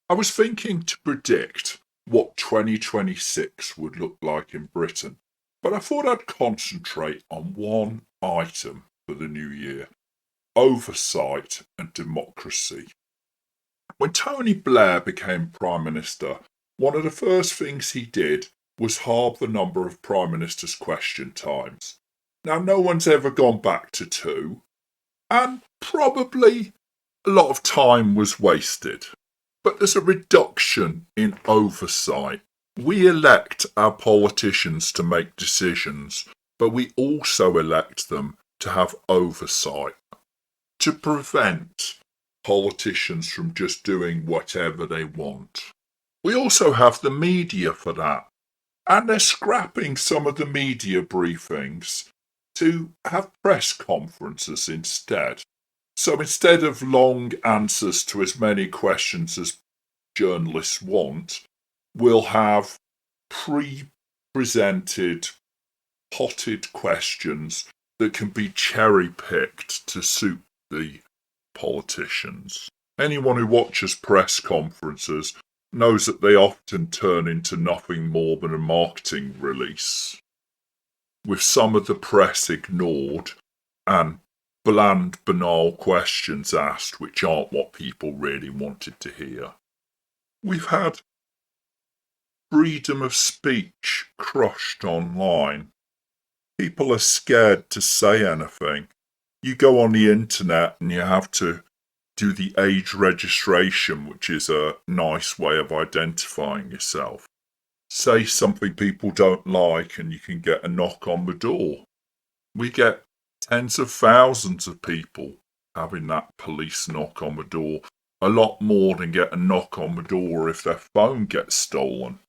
I was thinking to predict what 2026 would look like in Britain, but I thought I'd concentrate on one item for the new year: oversight and democracy. When Tony Blair became Prime Minister, one of the first things he did was halve the number of Prime Minister's question times. Now, no one's ever gone back to two, and probably a lot of time was wasted. But there's a reduction in oversight. We elect our politicians to make decisions, but we also elect them to have oversight, to prevent politicians from just doing whatever they want. We also have the media for that, and they're scrapping some of the media briefings to have press conferences instead. So instead of long answers to as many questions as journalists want, we'll have pre-presented, potted questions that can be cherry-picked to suit the politicians. Anyone who watches press conferences knows that they often turn into nothing more than a marketing release, with some of the press ignored and bland, banal questions asked which aren't what people really wanted to hear. We've had freedom of speech crushed online. People are scared to say anything. You go on the internet and you have to do the age registration, which is a nice way of identifying yourself. Say something people don't like and you can get a knock on the door. We get tens of thousands of people having that police knock on the door, a lot more than get a knock on the door if their phone gets stolen.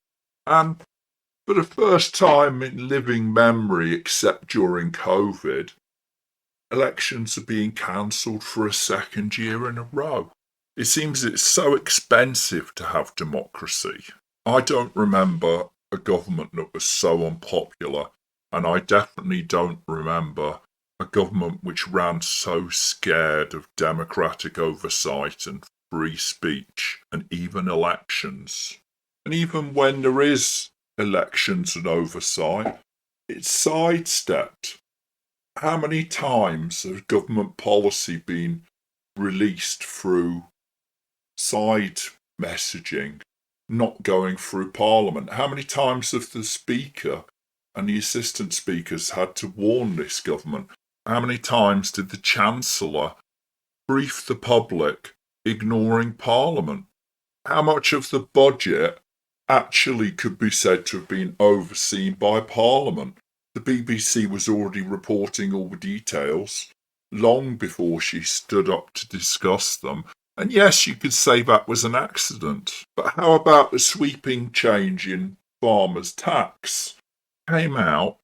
And for the first time in living memory, except during COVID, elections are being cancelled for a second year in a row. It seems it's so expensive to have democracy. I don't remember a government that was so unpopular, and I definitely don't remember a government which ran so scared of democratic oversight and free speech and even elections. And even when there is elections and oversight, it's sidestepped. How many times has government policy been released through side messaging, not going through Parliament? How many times have the Speaker and the Assistant Speakers had to warn this government? How many times did the Chancellor brief the public ignoring Parliament? How much of the budget actually could be said to have been overseen by Parliament? The BBC was already reporting all the details long before she stood up to discuss them. And yes, you could say that was an accident. But how about the sweeping change in farmers' tax? Came out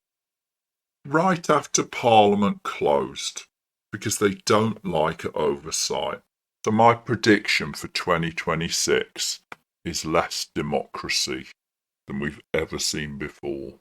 right after Parliament closed because they don't like oversight. So my prediction for 2026 is less democracy than we've ever seen before.